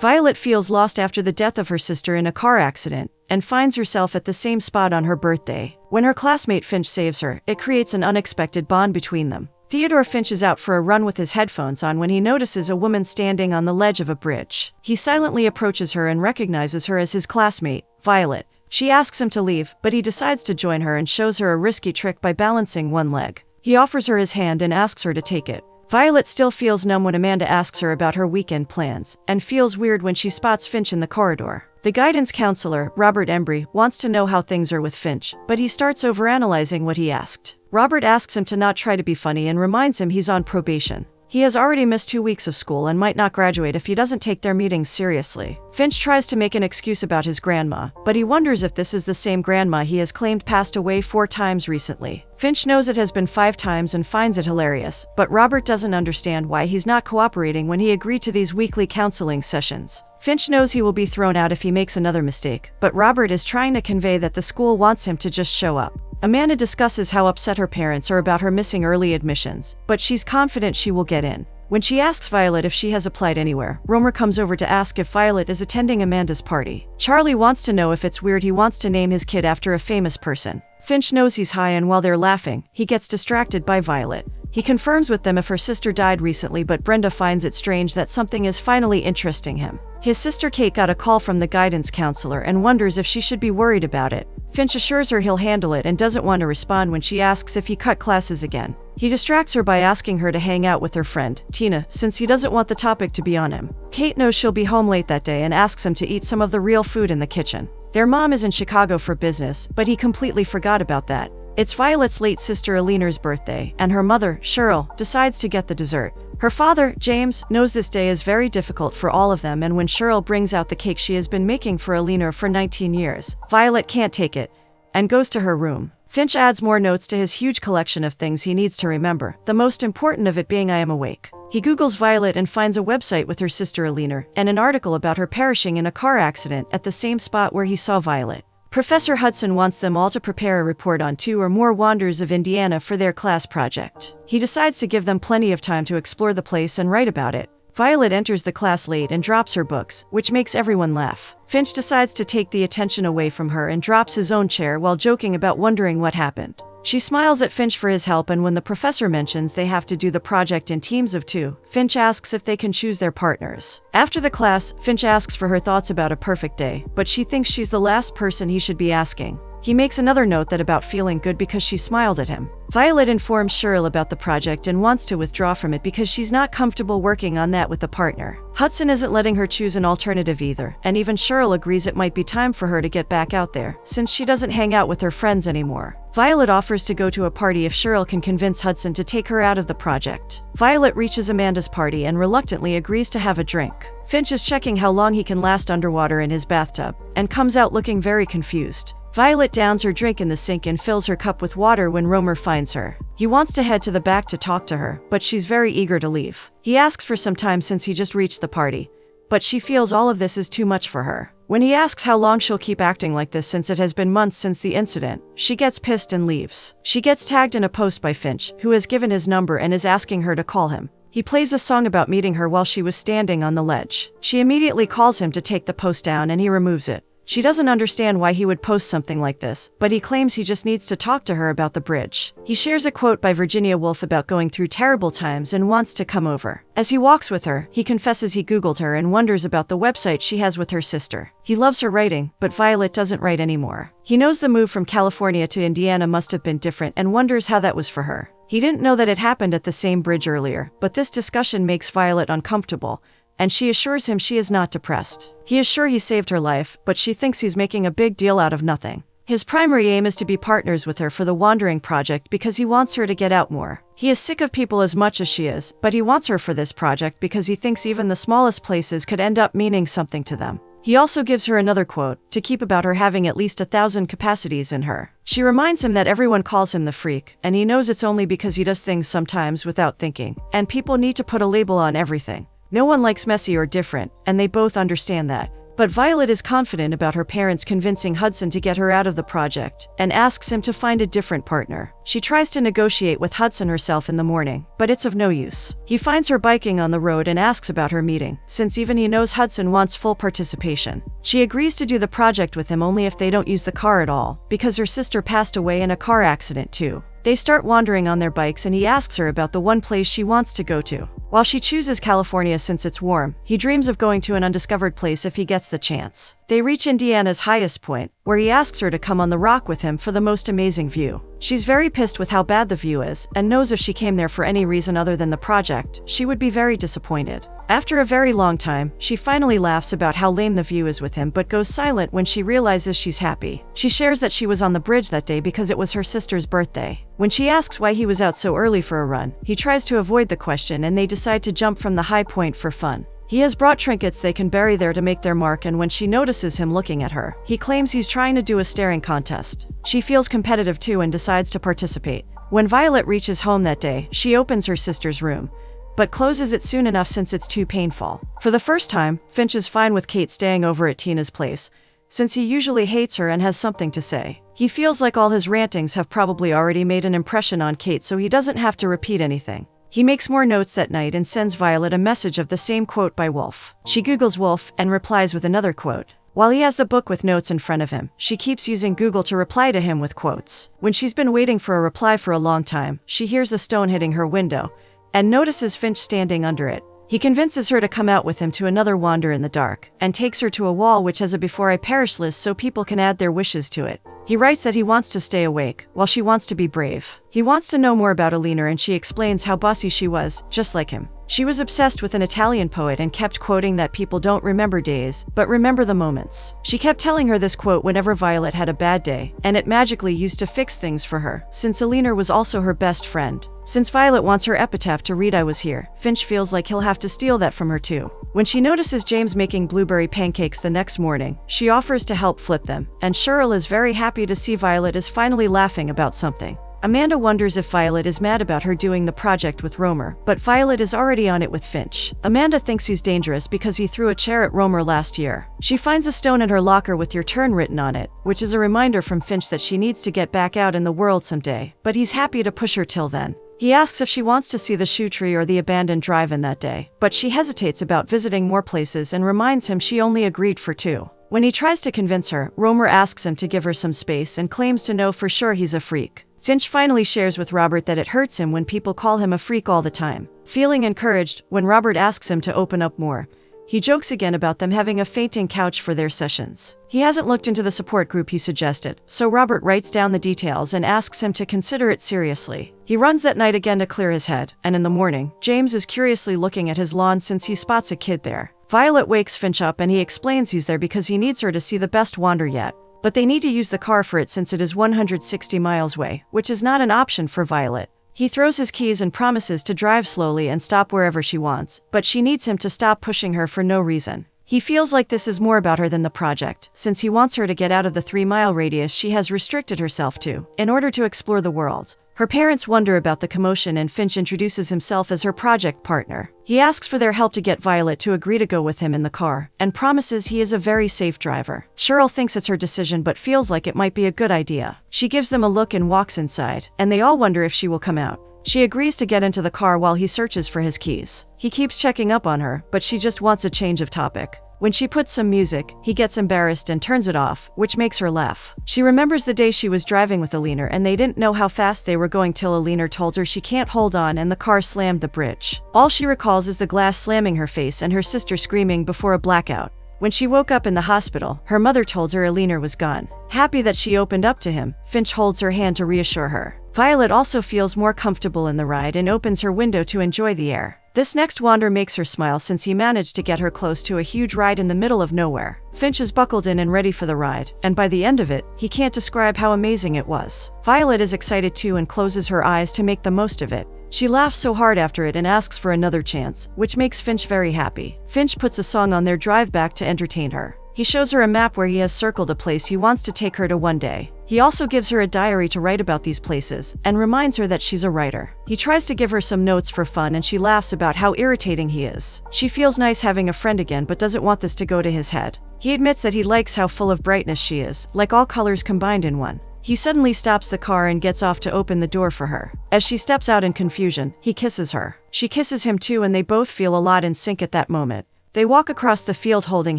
Violet feels lost after the death of her sister in a car accident and finds herself at the same spot on her birthday. When her classmate Finch saves her, it creates an unexpected bond between them. Theodore Finch is out for a run with his headphones on when he notices a woman standing on the ledge of a bridge. He silently approaches her and recognizes her as his classmate, Violet. She asks him to leave, but he decides to join her and shows her a risky trick by balancing one leg. He offers her his hand and asks her to take it. Violet still feels numb when Amanda asks her about her weekend plans, and feels weird when she spots Finch in the corridor. The guidance counselor, Robert Embry, wants to know how things are with Finch, but he starts overanalyzing what he asked. Robert asks him to not try to be funny and reminds him he's on probation. He has already missed 2 weeks of school and might not graduate if he doesn't take their meetings seriously. Finch tries to make an excuse about his grandma, but he wonders if this is the same grandma he has claimed passed away 4 times recently. Finch knows it has been 5 times and finds it hilarious, but Robert doesn't understand why he's not cooperating when he agreed to these weekly counseling sessions. Finch knows he will be thrown out if he makes another mistake, but Robert is trying to convey that the school wants him to just show up. Amanda discusses how upset her parents are about her missing early admissions, but she's confident she will get in. When she asks Violet if she has applied anywhere, Romer comes over to ask if Violet is attending Amanda's party. Charlie wants to know if it's weird he wants to name his kid after a famous person. Finch knows he's high, and while they're laughing, he gets distracted by Violet. He confirms with them if her sister died recently, but Brenda finds it strange that something is finally interesting him. His sister Kate got a call from the guidance counselor and wonders if she should be worried about it. Finch assures her he'll handle it and doesn't want to respond when she asks if he cut classes again. He distracts her by asking her to hang out with her friend, Tina, since he doesn't want the topic to be on him. Kate knows she'll be home late that day and asks him to eat some of the real food in the kitchen. Their mom is in Chicago for business, but he completely forgot about that. It's Violet's late sister Alina's birthday, and her mother, Cheryl, decides to get the dessert. Her father, James, knows this day is very difficult for all of them, and when Cheryl brings out the cake she has been making for Alina for 19 years, Violet can't take it and goes to her room. Finch adds more notes to his huge collection of things he needs to remember, the most important of it being I am awake. He Googles Violet and finds a website with her sister Alina and an article about her perishing in a car accident at the same spot where he saw Violet. Professor Hudson wants them all to prepare a report on 2 or more wonders of Indiana for their class project. He decides to give them plenty of time to explore the place and write about it. Violet enters the class late and drops her books, which makes everyone laugh. Finch decides to take the attention away from her and drops his own chair while joking about wondering what happened. She smiles at Finch for his help, and when the professor mentions they have to do the project in teams of 2, Finch asks if they can choose their partners. After the class, Finch asks for her thoughts about a perfect day, but she thinks she's the last person he should be asking. He makes another note that about feeling good because she smiled at him. Violet informs Cheryl about the project and wants to withdraw from it because she's not comfortable working on that with a partner. Hudson isn't letting her choose an alternative either, and even Cheryl agrees it might be time for her to get back out there, since she doesn't hang out with her friends anymore. Violet offers to go to a party if Cheryl can convince Hudson to take her out of the project. Violet reaches Amanda's party and reluctantly agrees to have a drink. Finch is checking how long he can last underwater in his bathtub, and comes out looking very confused. Violet downs her drink in the sink and fills her cup with water when Romer finds her. He wants to head to the back to talk to her, but she's very eager to leave. He asks for some time since he just reached the party, but she feels all of this is too much for her. When he asks how long she'll keep acting like this since it has been months since the incident, she gets pissed and leaves. She gets tagged in a post by Finch, who has given his number and is asking her to call him. He plays a song about meeting her while she was standing on the ledge. She immediately calls him to take the post down and he removes it. She doesn't understand why he would post something like this, but he claims he just needs to talk to her about the bridge. He shares a quote by Virginia Woolf about going through terrible times and wants to come over. As he walks with her, he confesses he Googled her and wonders about the website she has with her sister. He loves her writing, but Violet doesn't write anymore. He knows the move from California to Indiana must have been different and wonders how that was for her. He didn't know that it happened at the same bridge earlier, but this discussion makes Violet uncomfortable, and she assures him she is not depressed. He is sure he saved her life, but she thinks he's making a big deal out of nothing. His primary aim is to be partners with her for the Wandering Project because he wants her to get out more. He is sick of people as much as she is, but he wants her for this project because he thinks even the smallest places could end up meaning something to them. He also gives her another quote, to keep about her having at least 1,000 capacities in her. She reminds him that everyone calls him the freak, and he knows it's only because he does things sometimes without thinking, and people need to put a label on everything. No one likes messy or different, and they both understand that. But Violet is confident about her parents convincing Hudson to get her out of the project and asks him to find a different partner. She tries to negotiate with Hudson herself in the morning, but it's of no use. He finds her biking on the road and asks about her meeting, since even he knows Hudson wants full participation. She agrees to do the project with him only if they don't use the car at all, because her sister passed away in a car accident too. They start wandering on their bikes and he asks her about the one place she wants to go to. While she chooses California since it's warm, he dreams of going to an undiscovered place if he gets the chance. They reach Indiana's highest point, where he asks her to come on the rock with him for the most amazing view. She's very pissed with how bad the view is, and knows if she came there for any reason other than the project, she would be very disappointed. After a very long time, she finally laughs about how lame the view is with him but goes silent when she realizes she's happy. She shares that she was on the bridge that day because it was her sister's birthday. When she asks why he was out so early for a run, he tries to avoid the question and they decide to jump from the high point for fun. He has brought trinkets they can bury there to make their mark, and when she notices him looking at her, he claims he's trying to do a staring contest. She feels competitive too and decides to participate. When Violet reaches home that day, she opens her sister's room, but closes it soon enough since it's too painful. For the first time, Finch is fine with Kate staying over at Tina's place, since he usually hates her and has something to say. He feels like all his rantings have probably already made an impression on Kate, so he doesn't have to repeat anything. He makes more notes that night and sends Violet a message of the same quote by Wolf. She Googles Wolf and replies with another quote. While he has the book with notes in front of him, she keeps using Google to reply to him with quotes. When she's been waiting for a reply for a long time, she hears a stone hitting her window and notices Finch standing under it. He convinces her to come out with him to another wander in the dark, and takes her to a wall which has a before I perish list so people can add their wishes to it. He writes that he wants to stay awake, while she wants to be brave. He wants to know more about Alina and she explains how bossy she was, just like him. She was obsessed with an Italian poet and kept quoting that people don't remember days, but remember the moments. She kept telling her this quote whenever Violet had a bad day, and it magically used to fix things for her, since Alina was also her best friend. Since Violet wants her epitaph to read I was here, Finch feels like he'll have to steal that from her too. When she notices James making blueberry pancakes the next morning, she offers to help flip them, and Cheryl is very happy to see Violet is finally laughing about something. Amanda wonders if Violet is mad about her doing the project with Romer, but Violet is already on it with Finch. Amanda thinks he's dangerous because he threw a chair at Romer last year. She finds a stone in her locker with your turn written on it, which is a reminder from Finch that she needs to get back out in the world someday, but he's happy to push her till then. He asks if she wants to see the shoe tree or the abandoned drive-in that day, but she hesitates about visiting more places and reminds him she only agreed for 2. When he tries to convince her, Romer asks him to give her some space and claims to know for sure he's a freak. Finch finally shares with Robert that it hurts him when people call him a freak all the time. Feeling encouraged, when Robert asks him to open up more, he jokes again about them having a fainting couch for their sessions. He hasn't looked into the support group he suggested, so Robert writes down the details and asks him to consider it seriously. He runs that night again to clear his head, and in the morning, James is curiously looking at his lawn since he spots a kid there. Violet wakes Finch up and he explains he's there because he needs her to see the best wander yet. But they need to use the car for it since it is 160 miles away, which is not an option for Violet. He throws his keys and promises to drive slowly and stop wherever she wants, but she needs him to stop pushing her for no reason. He feels like this is more about her than the project, since he wants her to get out of the 3-mile radius she has restricted herself to, in order to explore the world. Her parents wonder about the commotion and Finch introduces himself as her project partner. He asks for their help to get Violet to agree to go with him in the car, and promises he is a very safe driver. Cheryl thinks it's her decision but feels like it might be a good idea. She gives them a look and walks inside, and they all wonder if she will come out. She agrees to get into the car while he searches for his keys. He keeps checking up on her, but she just wants a change of topic. When she puts some music, he gets embarrassed and turns it off, which makes her laugh. She remembers the day she was driving with Alina and they didn't know how fast they were going till Alina told her she can't hold on and the car slammed the bridge. All she recalls is the glass slamming her face and her sister screaming before a blackout. When she woke up in the hospital, her mother told her Alina was gone. Happy that she opened up to him, Finch holds her hand to reassure her. Violet also feels more comfortable in the ride and opens her window to enjoy the air. This next wander makes her smile since he managed to get her close to a huge ride in the middle of nowhere. Finch is buckled in and ready for the ride, and by the end of it, he can't describe how amazing it was. Violet is excited too and closes her eyes to make the most of it. She laughs so hard after it and asks for another chance, which makes Finch very happy. Finch puts a song on their drive back to entertain her. He shows her a map where he has circled a place he wants to take her to one day. He also gives her a diary to write about these places, and reminds her that she's a writer. He tries to give her some notes for fun and she laughs about how irritating he is. She feels nice having a friend again but doesn't want this to go to his head. He admits that he likes how full of brightness she is, like all colors combined in one. He suddenly stops the car and gets off to open the door for her. As she steps out in confusion, he kisses her. She kisses him too and they both feel a lot in sync at that moment. They walk across the field holding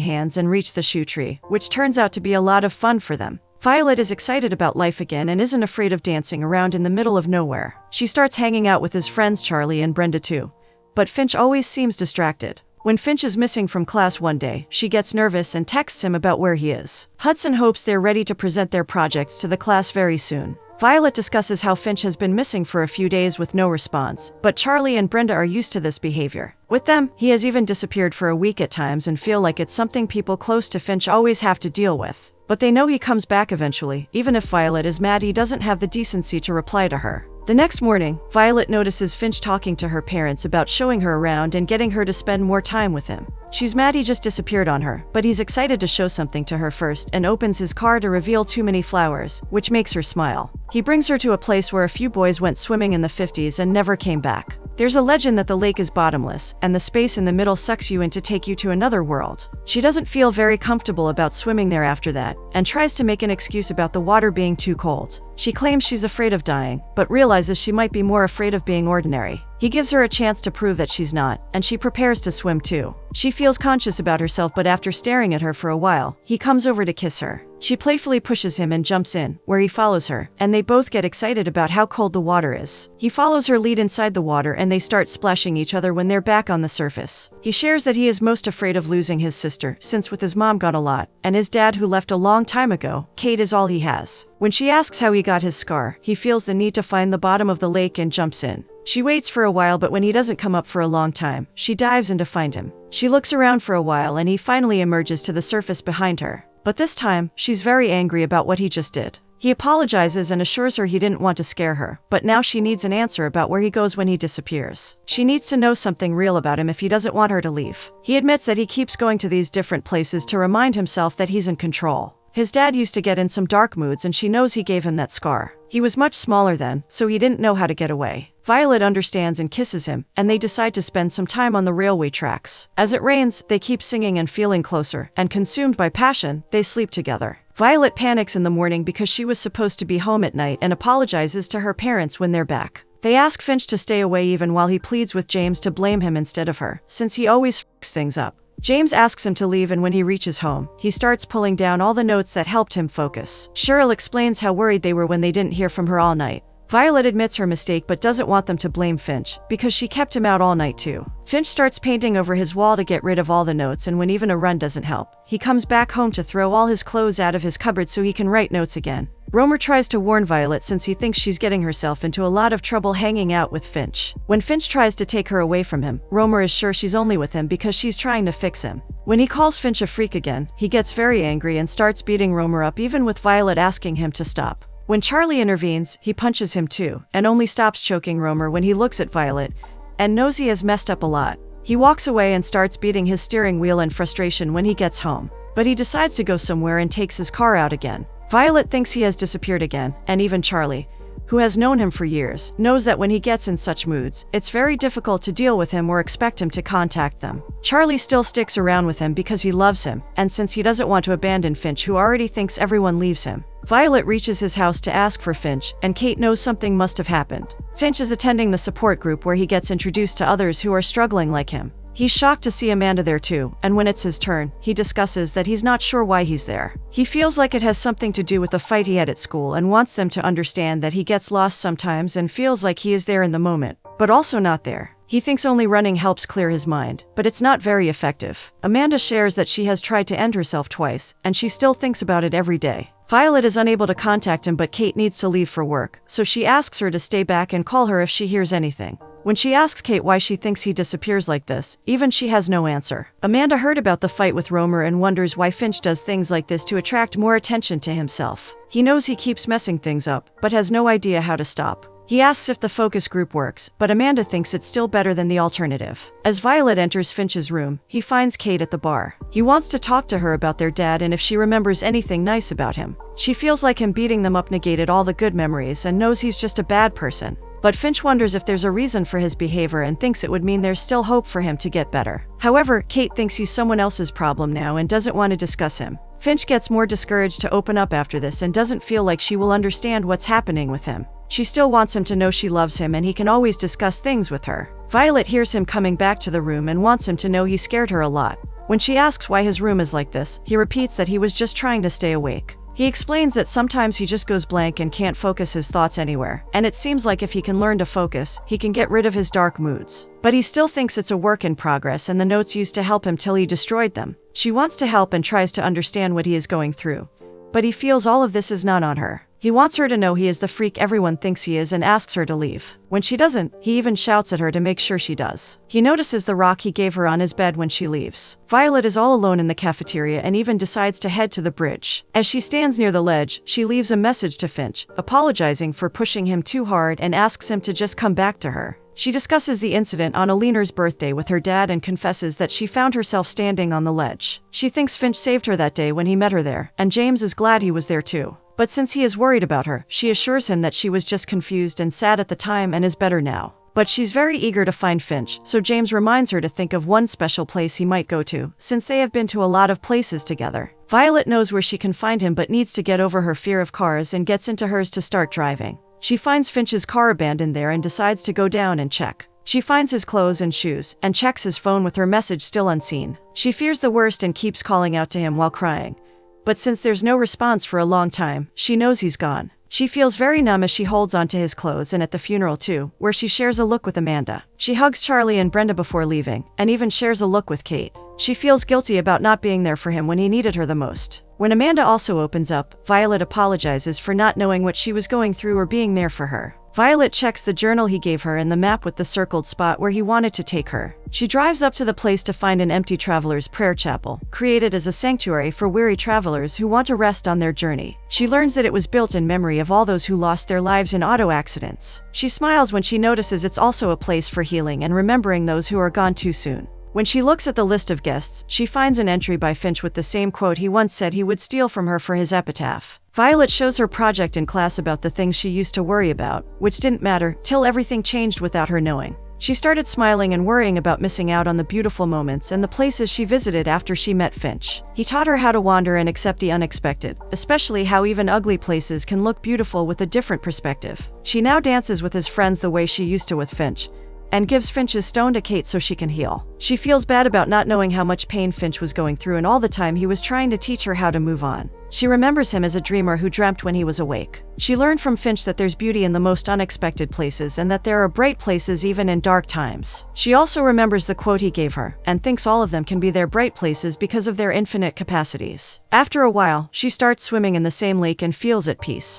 hands and reach the shoe tree, which turns out to be a lot of fun for them. Violet is excited about life again and isn't afraid of dancing around in the middle of nowhere. She starts hanging out with his friends Charlie and Brenda too. But Finch always seems distracted. When Finch is missing from class one day, she gets nervous and texts him about where he is. Hudson hopes they're ready to present their projects to the class very soon. Violet discusses how Finch has been missing for a few days with no response, but Charlie and Brenda are used to this behavior. With them, he has even disappeared for a week at times and feel like it's something people close to Finch always have to deal with. But they know he comes back eventually, even if Violet is mad he doesn't have the decency to reply to her. The next morning, Violet notices Finch talking to her parents about showing her around and getting her to spend more time with him. She's mad he just disappeared on her, but he's excited to show something to her first and opens his car to reveal too many flowers, which makes her smile. He brings her to a place where a few boys went swimming in the 50s and never came back. There's a legend that the lake is bottomless, and the space in the middle sucks you in to take you to another world. She doesn't feel very comfortable about swimming there after that, and tries to make an excuse about the water being too cold. She claims she's afraid of dying, but realizes she might be more afraid of being ordinary. He gives her a chance to prove that she's not, and she prepares to swim too. She feels conscious about herself, but after staring at her for a while, he comes over to kiss her. She playfully pushes him and jumps in, where he follows her, and they both get excited about how cold the water is. He follows her lead inside the water and they start splashing each other when they're back on the surface. He shares that he is most afraid of losing his sister, since with his mom gone a lot, and his dad who left a long time ago, Kate is all he has. When she asks how he got his scar, he feels the need to find the bottom of the lake and jumps in. She waits for a while, but when he doesn't come up for a long time, she dives in to find him. She looks around for a while and he finally emerges to the surface behind her. But this time, she's very angry about what he just did. He apologizes and assures her he didn't want to scare her, but now she needs an answer about where he goes when he disappears. She needs to know something real about him if he doesn't want her to leave. He admits that he keeps going to these different places to remind himself that he's in control. His dad used to get in some dark moods and she knows he gave him that scar. He was much smaller then, so he didn't know how to get away. Violet understands and kisses him, and they decide to spend some time on the railway tracks. As it rains, they keep singing and feeling closer, and consumed by passion, they sleep together. Violet panics in the morning because she was supposed to be home at night and apologizes to her parents when they're back. They ask Finch to stay away even while he pleads with James to blame him instead of her, since he always f***s things up. James asks him to leave, and when he reaches home, he starts pulling down all the notes that helped him focus. Cheryl explains how worried they were when they didn't hear from her all night. Violet admits her mistake but doesn't want them to blame Finch, because she kept him out all night too. Finch starts painting over his wall to get rid of all the notes, and when even a run doesn't help, he comes back home to throw all his clothes out of his cupboard so he can write notes again. Romer tries to warn Violet since he thinks she's getting herself into a lot of trouble hanging out with Finch. When Finch tries to take her away from him, Romer is sure she's only with him because she's trying to fix him. When he calls Finch a freak again, he gets very angry and starts beating Romer up, even with Violet asking him to stop. When Charlie intervenes, he punches him too, and only stops choking Romer when he looks at Violet and knows he has messed up a lot. He walks away and starts beating his steering wheel in frustration when he gets home, but he decides to go somewhere and takes his car out again. Violet thinks he has disappeared again, and even Charlie, who has known him for years, knows that when he gets in such moods, it's very difficult to deal with him or expect him to contact them. Charlie still sticks around with him because he loves him, and since he doesn't want to abandon Finch, who already thinks everyone leaves him. Violet reaches his house to ask for Finch, and Kate knows something must have happened. Finch is attending the support group where he gets introduced to others who are struggling like him. He's shocked to see Amanda there too, and when it's his turn, he discusses that he's not sure why he's there. He feels like it has something to do with the fight he had at school and wants them to understand that he gets lost sometimes and feels like he is there in the moment, but also not there. He thinks only running helps clear his mind, but it's not very effective. Amanda shares that she has tried to end herself twice, and she still thinks about it every day. Violet is unable to contact him, but Kate needs to leave for work, so she asks her to stay back and call her if she hears anything. When she asks Kate why she thinks he disappears like this, even she has no answer. Amanda heard about the fight with Romer and wonders why Finch does things like this to attract more attention to himself. He knows he keeps messing things up, but has no idea how to stop. He asks if the focus group works, but Amanda thinks it's still better than the alternative. As Violet enters Finch's room, he finds Kate at the bar. He wants to talk to her about their dad and if she remembers anything nice about him. She feels like him beating them up negated all the good memories and knows he's just a bad person. But Finch wonders if there's a reason for his behavior and thinks it would mean there's still hope for him to get better. However, Kate thinks he's someone else's problem now and doesn't want to discuss him. Finch gets more discouraged to open up after this and doesn't feel like she will understand what's happening with him. She still wants him to know she loves him and he can always discuss things with her. Violet hears him coming back to the room and wants him to know he scared her a lot. When she asks why his room is like this, he repeats that he was just trying to stay awake. He explains that sometimes he just goes blank and can't focus his thoughts anywhere, and it seems like if he can learn to focus, he can get rid of his dark moods. But he still thinks it's a work in progress and the notes used to help him till he destroyed them. She wants to help and tries to understand what he is going through. But he feels all of this is not on her. He wants her to know he is the freak everyone thinks he is and asks her to leave. When she doesn't, he even shouts at her to make sure she does. He notices the rock he gave her on his bed when she leaves. Violet is all alone in the cafeteria and even decides to head to the bridge. As she stands near the ledge, she leaves a message to Finch, apologizing for pushing him too hard and asks him to just come back to her. She discusses the incident on Alina's birthday with her dad and confesses that she found herself standing on the ledge. She thinks Finch saved her that day when he met her there, and James is glad he was there too. But since he is worried about her, she assures him that she was just confused and sad at the time and is better now. But she's very eager to find Finch, so James reminds her to think of one special place he might go to, since they have been to a lot of places together. Violet knows where she can find him but needs to get over her fear of cars and gets into hers to start driving. She finds Finch's car abandoned there and decides to go down and check. She finds his clothes and shoes, and checks his phone with her message still unseen. She fears the worst and keeps calling out to him while crying. But since there's no response for a long time, she knows he's gone. She feels very numb as she holds onto his clothes and at the funeral too, where she shares a look with Amanda. She hugs Charlie and Brenda before leaving, and even shares a look with Kate. She feels guilty about not being there for him when he needed her the most. When Amanda also opens up, Violet apologizes for not knowing what she was going through or being there for her. Violet checks the journal he gave her and the map with the circled spot where he wanted to take her. She drives up to the place to find an empty traveler's prayer chapel, created as a sanctuary for weary travelers who want to rest on their journey. She learns that it was built in memory of all those who lost their lives in auto accidents. She smiles when she notices it's also a place for healing and remembering those who are gone too soon. When she looks at the list of guests, she finds an entry by Finch with the same quote he once said he would steal from her for his epitaph. Violet shows her project in class about the things she used to worry about, which didn't matter, till everything changed without her knowing. She started smiling and worrying about missing out on the beautiful moments and the places she visited after she met Finch. He taught her how to wander and accept the unexpected, especially how even ugly places can look beautiful with a different perspective. She now dances with his friends the way she used to with Finch, and gives Finch's stone to Kate so she can heal. She feels bad about not knowing how much pain Finch was going through and all the time he was trying to teach her how to move on. She remembers him as a dreamer who dreamt when he was awake. She learned from Finch that there's beauty in the most unexpected places and that there are bright places even in dark times. She also remembers the quote he gave her, and thinks all of them can be their bright places because of their infinite capacities. After a while, she starts swimming in the same lake and feels at peace.